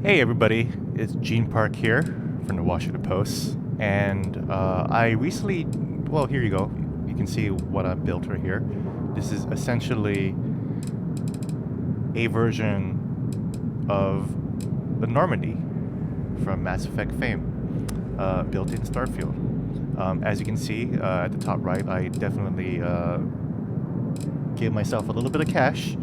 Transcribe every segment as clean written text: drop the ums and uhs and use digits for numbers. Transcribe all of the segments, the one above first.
Hey everybody, it's Gene Park here from the Washington Post, and I recently, well, here you go. You can see what I built right here. This is essentially a version of the Normandy from Mass Effect fame, built in Starfield. As you can see at the top right, I definitely gave myself a little bit of cash.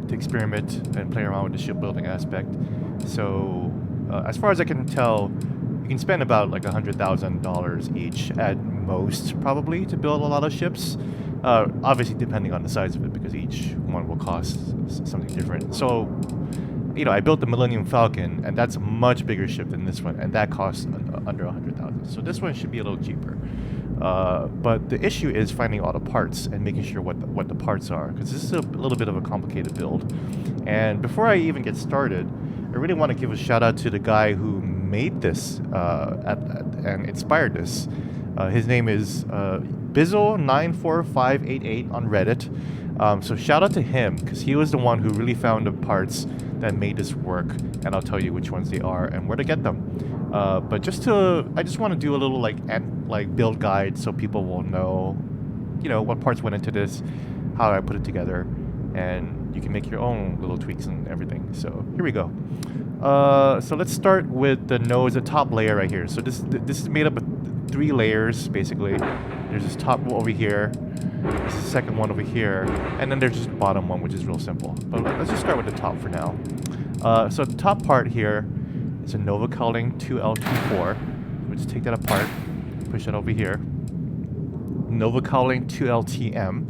To experiment and play around with the shipbuilding aspect. So, as far as I can tell, you can spend about like $100,000 each at most, probably, to build a lot of ships. Obviously, depending on the size of it, because each one will cost something different. So, you know, I built the Millennium Falcon, and that's a much bigger ship than this one, and that costs under $100,000. So this one should be a little cheaper. But the issue is finding all the parts and making sure what the parts are, because this is a little bit of a complicated build. And before I even get started, I really want to give a shout out to the guy who made this and inspired this. His name is Bizzle94588 on Reddit. So shout out to him, because he was the one who really found the parts that made this work, and I'll tell you which ones they are and where to get them. But I just want to do a little like build guide so people will know, you know, what parts went into this, how I put it together, and you can make your own little tweaks and everything. So here we go. So let's start with the nose, the top layer right here. So this is made up of 3 layers basically. There's this top one over here, there's the second one over here, and then there's just the bottom one, which is real simple. But let's just start with the top for now. So the top part here is a Nova Calling 2LT4. We'll just take that apart, push that over here. Nova Calling 2LTM.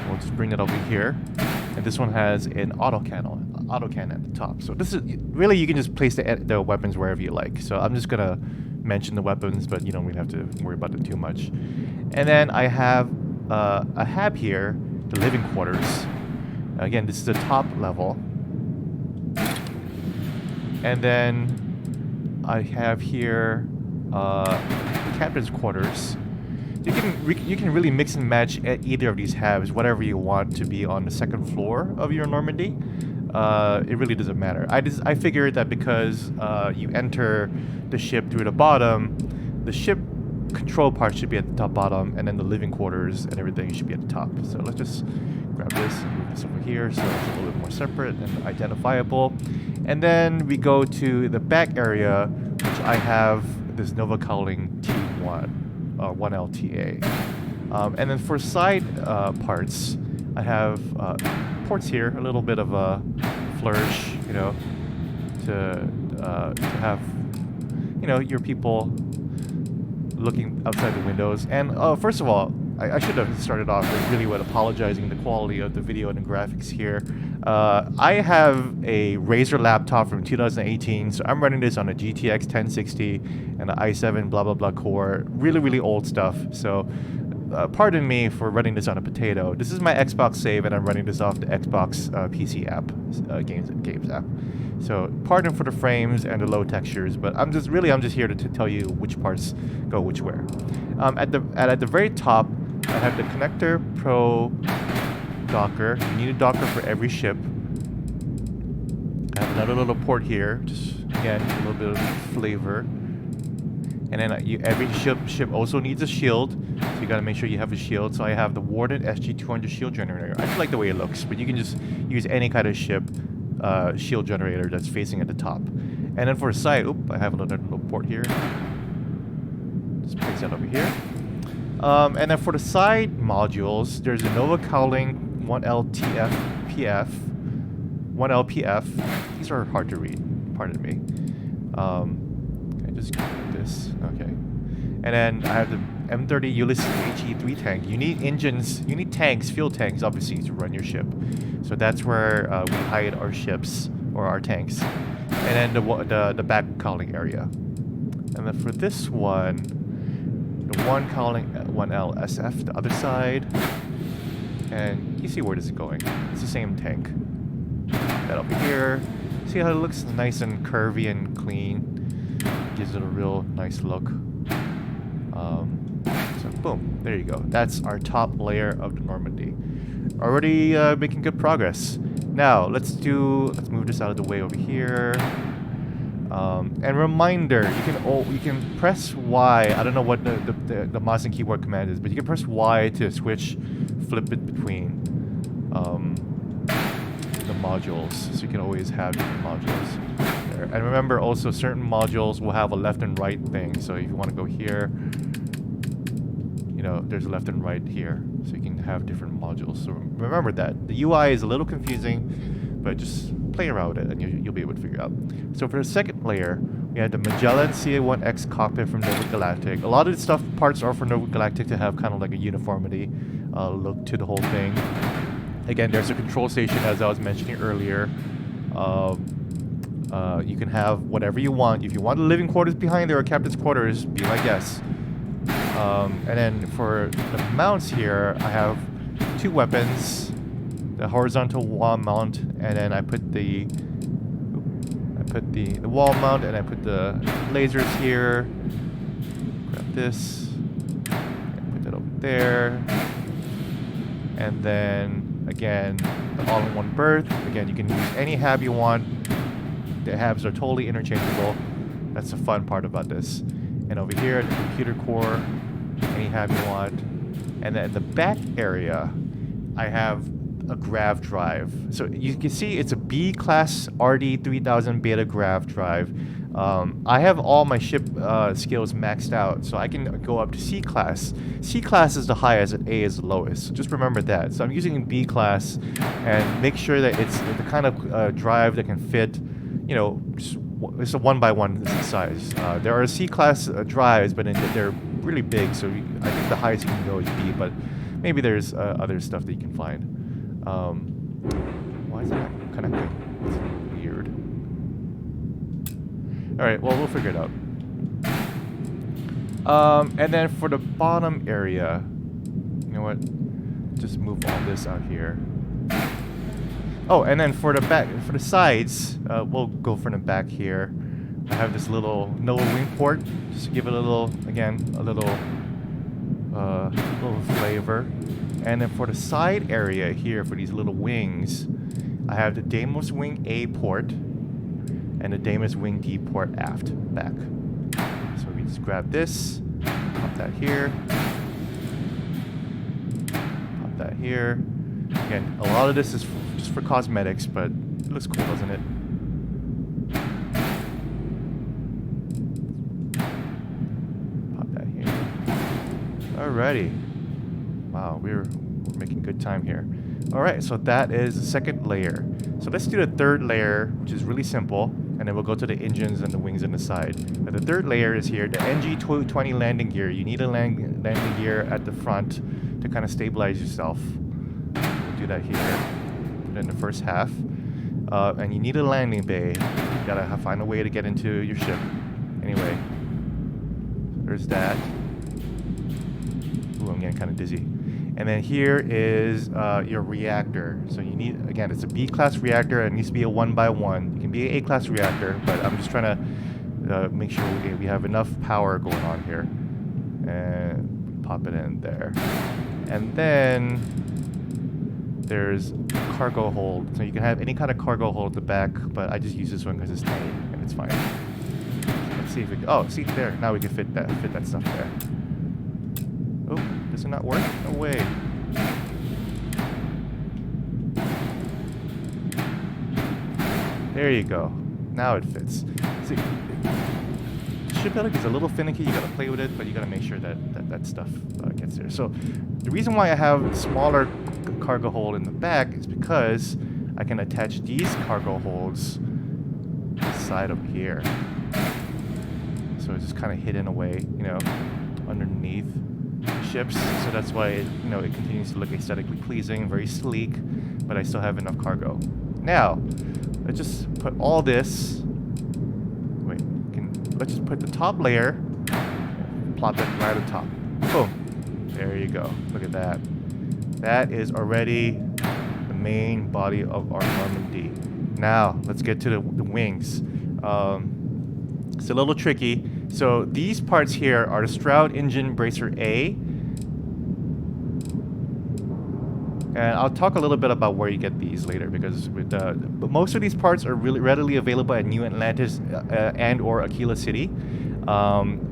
We'll just bring that over here. And this one has an autocannon at the top. So this is really, you can just place the weapons wherever you like. So I'm just gonna mention the weapons, but you don't really have to worry about them too much. And then I have a hab here, the living quarters. Again, this is the top level. And then I have here captain's quarters. You can really mix and match either of these halves, whatever you want to be on the second floor of your Normandy. It really doesn't matter. I figured that because you enter the ship through the bottom, the ship control part should be at the top bottom, and then the living quarters and everything should be at the top. So let's just grab this and move this over here so it's a little bit more separate and identifiable. And then we go to the back area, which I have this Nova Calling T1, 1LTA. And then for side parts, I have ports here, a little bit of a flourish, you know, to have, you know, your people looking outside the windows. And first of all, I should have started off really with apologizing the quality of the video and the graphics here. I have a Razer laptop from 2018, so I'm running this on a GTX 1060 and an i7 blah blah blah core, really old stuff. So pardon me for running this on a potato. This is my Xbox save, and I'm running this off the Xbox PC app, games app. So pardon for the frames and the low textures, but I'm just here to tell you which parts go which where. At the very top, I have the Connector Pro Docker. You need a Docker for every ship. I have another little port here, just again a little bit of flavor. And then every ship also needs a shield, so you gotta make sure you have a shield. So I have the Warden SG200 shield generator. I just like the way it looks, but you can just use any kind of ship shield generator that's facing at the top. And then for the side, I have another little port here. Just place that over here. And then for the side modules, there's a Nova Calling 1LPF. These are hard to read, pardon me. Okay, just go like this. Okay. And then I have the M30 Ulysses HE3 tank. You need engines, you need tanks, fuel tanks, obviously, to run your ship. So that's where we hide our ships, or our tanks. And then the back calling area. And then for this one, the one calling 1LSF, the other side. And you see where this is going. It's the same tank. That over here. See how it looks nice and curvy and clean. Gives it a real nice look. So boom, there you go. That's our top layer of the Normandy. Already making good progress. Now let's move this out of the way over here. And reminder, you can press Y. I don't know what the mouse and keyboard command is, but you can press Y to flip it between the modules, so you can always have different modules there. And remember, also certain modules will have a left and right thing. So if you want to go here, you know, there's a left and right here, so you can have different modules. So remember that the UI is a little confusing, but just play around with it and you'll be able to figure it out. So for the second layer, we have the Magellan CA-1X cockpit from Nova Galactic. A lot of the parts are for Nova Galactic to have kind of like a uniformity look to the whole thing. Again, there's a control station, as I was mentioning earlier. You can have whatever you want. If you want the living quarters behind there or captain's quarters, be my guest. And then for the mounts here, I have two weapons. The horizontal wall mount, and then I put the wall mount, and I put the lasers here. Grab this, and put that over there, and then again the all-in-one berth. Again, you can use any hab you want. The habs are totally interchangeable. That's the fun part about this. And over here, the computer core, any hab you want. And then in the back area, I have a grav drive. So you can see it's a B-class RD3000 beta grav drive. I have all my ship skills maxed out, so I can go up to C-class. C-class is the highest and A is the lowest. So just remember that. So I'm using B-class, and make sure that it's the kind of drive that can fit, you know, it's a 1x1 size. There are C-class drives, but they're really big, so I think the highest you can go is B, but maybe there's other stuff that you can find. Why is that connecting? It's weird. Alright, well, we'll figure it out. And then for the bottom area, you know what? Just move all this out here. Oh, and then for the sides, we'll go for the back here. I have this little Nova wing port, just to give it a little flavor. And then for the side area here, for these little wings, I have the Deimos Wing A port and the Deimos Wing D port aft, back. So we just grab this, pop that here, pop that here. Again, a lot of this is just for cosmetics, but it looks cool, doesn't it? Pop that here. Alrighty. Wow, we're making good time here. Alright, so that is the second layer. So let's do the third layer, which is really simple, and then we'll go to the engines and the wings on the side. But the third layer is here, the NG-220 landing gear. You need a landing gear at the front to kind of stabilize yourself. We'll do that here, put it in the first half. And you need a landing bay. You gotta find a way to get into your ship. Anyway, there's that. Ooh, I'm getting kind of dizzy. And then here is your reactor. So you need, again, it's a B-class reactor. It needs to be a 1x1. It can be an A-class reactor, but I'm just trying to make sure we have enough power going on here. And pop it in there. And then there's cargo hold. So you can have any kind of cargo hold at the back, but I just use this one because it's tiny and it's fine. Let's see if we, oh, see there. Now we can fit that stuff there. Oh, does it not work? No way. There you go. Now it fits. See, shipbuilding is a little finicky. You gotta play with it, but you gotta make sure that stuff gets there. So the reason why I have smaller cargo hold in the back is because I can attach these cargo holds to the side up here. So it's just kind of hidden away, you know, underneath ships, so that's why it continues to look aesthetically pleasing, very sleek, but I still have enough cargo. Now, let's just put all this. Wait, let's just put the top layer, plop it right on top. Boom. There you go. Look at that. That is already the main body of our Normandy. Now, let's get to the wings. It's a little tricky. So these parts here are the Stroud Engine Bracer A And I'll talk a little bit about where you get these later, because with but most of these parts are really readily available at New Atlantis and or Aquila City,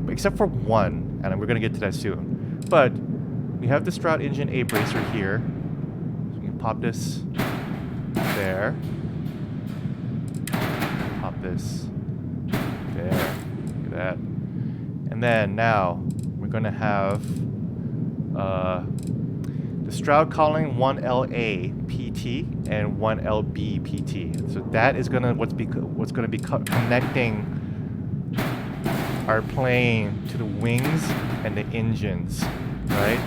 except for one, and we're gonna get to that soon. But we have the Stroud Engine A bracer here, so we can pop this there, pop this there, look at that, and then now we're gonna have the Stroud Calling 1LA PT and 1LB PT. So that is gonna what's gonna be connecting our plane to the wings and the engines, right?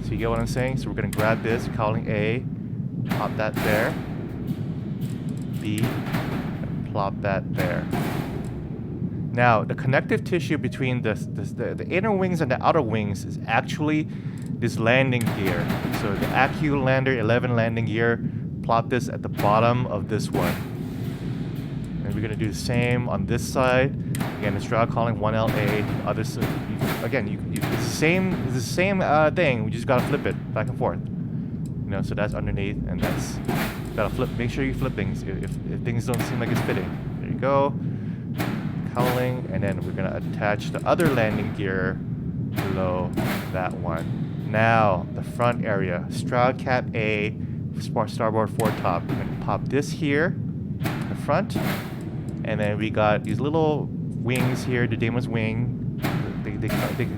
So you get what I'm saying? So we're gonna grab this Calling A, pop that there, B, and plop that there. Now the connective tissue between the inner wings and the outer wings is actually this landing gear. So the Accu Lander 11 landing gear, plop this at the bottom of this one. And we're gonna do the same on this side. Again, the Stroud Calling 1LA. Other side, again, it's the same thing. We just gotta flip it back and forth. You know, so that's underneath, and that's gotta flip. Make sure you flip things if things don't seem like it's fitting. There you go. Cowling, and then we're gonna attach the other landing gear below that one. Now, the front area, Stroud Cap A, starboard foretop. We're going to pop this here, in the front, and then we got these little wings here, the Damon's wing.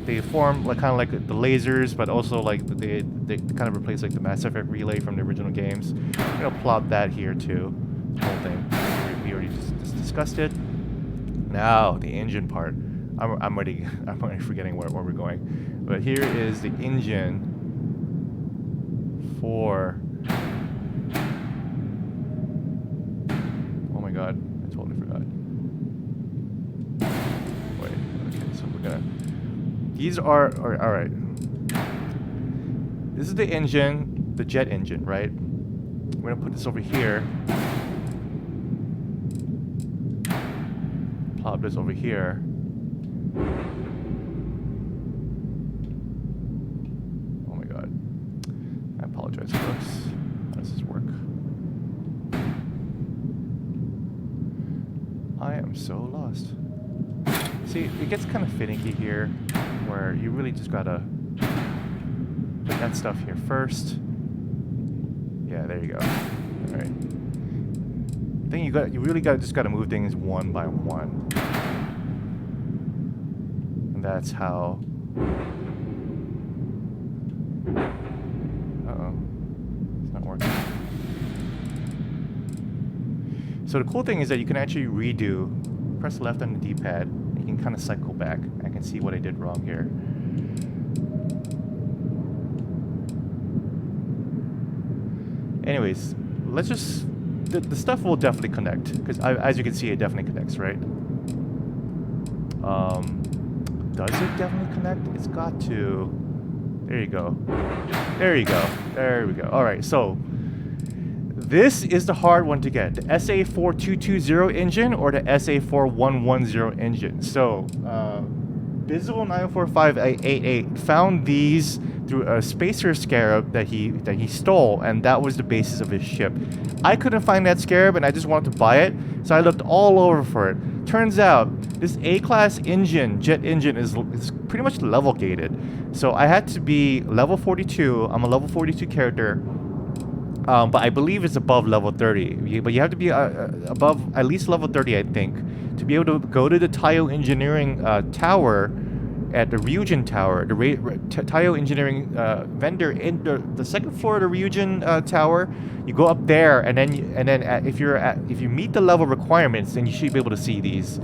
They form like kind of like the lasers, but also like they kind of replace like the Mass Effect relay from the original games. We're going to plop that here too, the whole thing. We already just discussed it. Now, the engine part. I'm already forgetting where we're going. But here is the engine for... Oh my god, I totally forgot. Wait, okay, so we're gonna... These are alright. This is the engine, the jet engine, right? We're gonna put this over here. Plop this over here. Oh my god. I apologize, folks. How does this work? I am so lost. See, it gets kind of finicky here, where you really just gotta put that stuff here first. Yeah, there you go. Alright. I think you really just gotta move things one by one. And that's how... Uh-oh. It's not working. So the cool thing is that you can actually redo, press left on the D-pad, and you can kind of cycle back. I can see what I did wrong here. Anyways, let's just... The stuff will definitely connect, because as you can see, it definitely connects, right? Does it definitely connect? It's got to. There you go. There you go. There we go. All right, so this is the hard one to get. The SA4220 engine or the SA4110 engine. So, Bizzle 94588 found these through a spacer scarab that he stole, and that was the basis of his ship. I couldn't find that scarab, and I just wanted to buy it, so I looked all over for it. Turns out this A-class engine, jet engine, is pretty much level gated. So I had to be level 42. I'm a level 42 character, but I believe it's above level 30. But you have to be above at least level 30, I think, to be able to go to the Tayo Engineering Tower at the Ryujin Tower, the Tayo Engineering vendor in the second floor of the Ryujin Tower. You go up there, and then if you meet the level requirements, then you should be able to see these.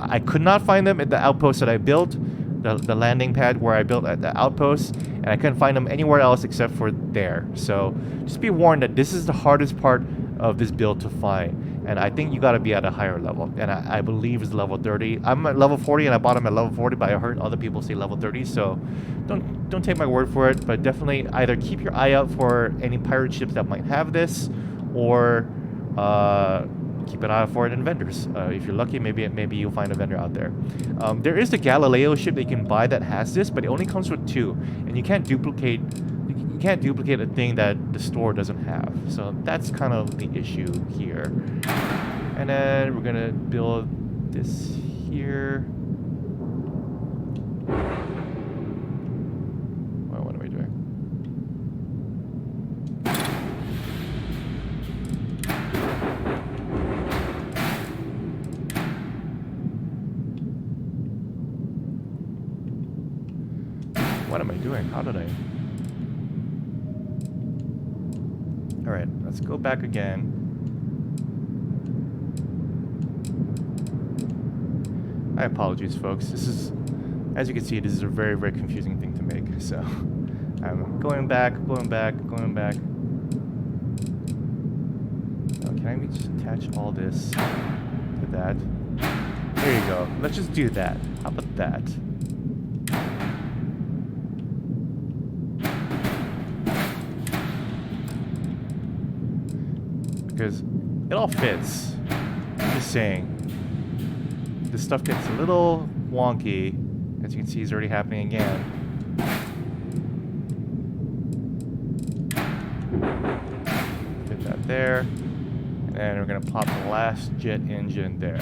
I could not find them at the outpost that I built, the landing pad where I built at the outpost, and I couldn't find them anywhere else except for there. So just be warned that this is the hardest part of this build to find. And I think you got to be at a higher level, and I believe it's level 30. I'm at level 40, and I bought them at level 40, but I heard other people say level 30, so don't take my word for it, but definitely either keep your eye out for any pirate ships that might have this, or keep an eye out for it in vendors. If you're lucky, maybe you'll find a vendor out there. There is the Galileo ship that you can buy that has this, but it only comes with 2, and you can't duplicate. can't duplicate a thing that the store doesn't have. So that's kind of the issue here. And then we're gonna build this here. Well, what am I doing? What am I doing? How did I? Alright, let's go back again. I apologize, folks. This is, as you can see, this is a very, very confusing thing to make. So, I'm going back. Now, can I just attach all this to that? There you go. Let's just do that. How about that? Because it all fits. I'm just saying. This stuff gets a little wonky. As you can see, it's already happening again. Fit that there. And we're going to plop the last jet engine there.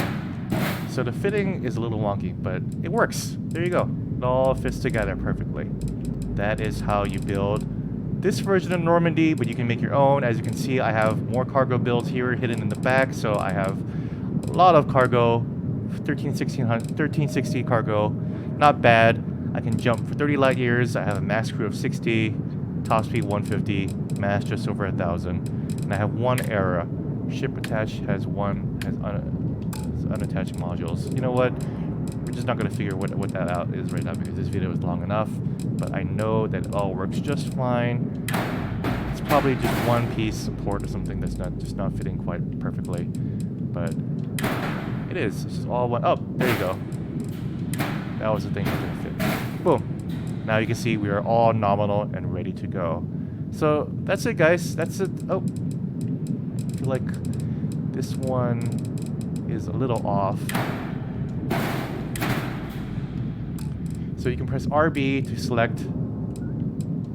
So the fitting is a little wonky, but it works. There you go. It all fits together perfectly. That is how you build this version of Normandy, but you can make your own. As you can see, I have more cargo builds here hidden in the back, so I have a lot of cargo. 1360 cargo, not bad. I can jump for 30 light years. I have a max crew of 60, top speed 150, mass just over 1,000, and I have one era. Ship attached has unattached modules. You know what? We're just not gonna figure what that out is right now because this video is long enough. But I know that it all works just fine. It's probably just one piece support or something that's not fitting quite perfectly, but. It is. This is all one. Oh, there you go. That was the thing that didn't fit. Boom. Now you can see we are all nominal and ready to go. So that's it, guys. That's it. Oh, I feel like this one is a little off. So you can press RB to select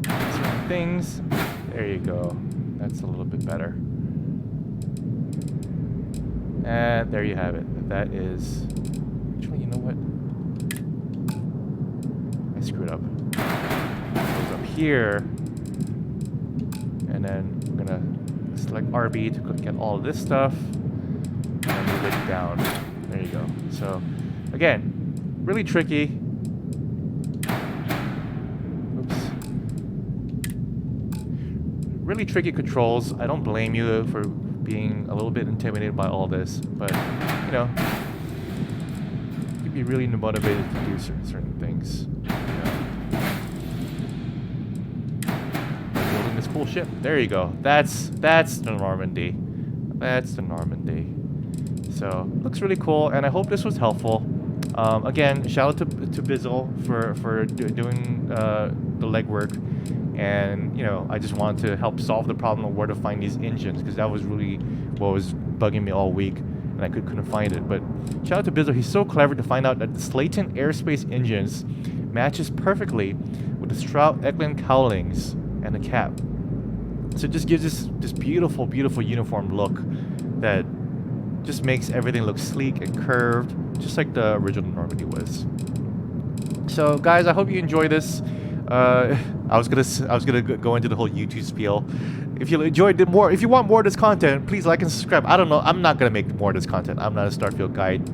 certain things. There you go. That's a little bit better. And there you have it. That is... Actually, you know what? I screwed up. It goes up here. And then I'm going to select RB to get all of this stuff. And move it down. There you go. So, again, really tricky. Oops. Really tricky controls. I don't blame you for being a little bit intimidated by all this, but you know, you'd be really motivated to do certain things. You know, building this cool ship. There you go. That's the Normandy. That's the Normandy. So looks really cool, and I hope this was helpful. Again, shout out to Bizzle for doing the legwork. And, you know, I just wanted to help solve the problem of where to find these engines, because that was really what was bugging me all week, and I couldn't find it. But shout out to Bizzle. He's so clever to find out that the Slayton Aerospace engines matches perfectly with the Stroud-Eklund cowlings and the cap. So it just gives this beautiful, beautiful uniform look that just makes everything look sleek and curved, just like the original Normandy was. So, guys, I hope you enjoy this. I was gonna go into the whole YouTube spiel. If you enjoyed it more, if you want more of this content, please like and subscribe. I don't know. I'm not gonna make more of this content. I'm not a Starfield guide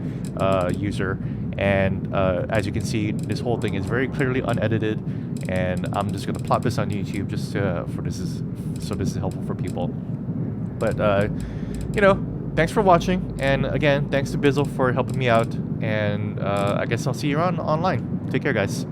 user, and as you can see, this whole thing is very clearly unedited, and I'm just gonna plop this on YouTube just so this is helpful for people. But you know, thanks for watching, and again, thanks to Bizzle for helping me out, and I guess I'll see you online. Take care, guys.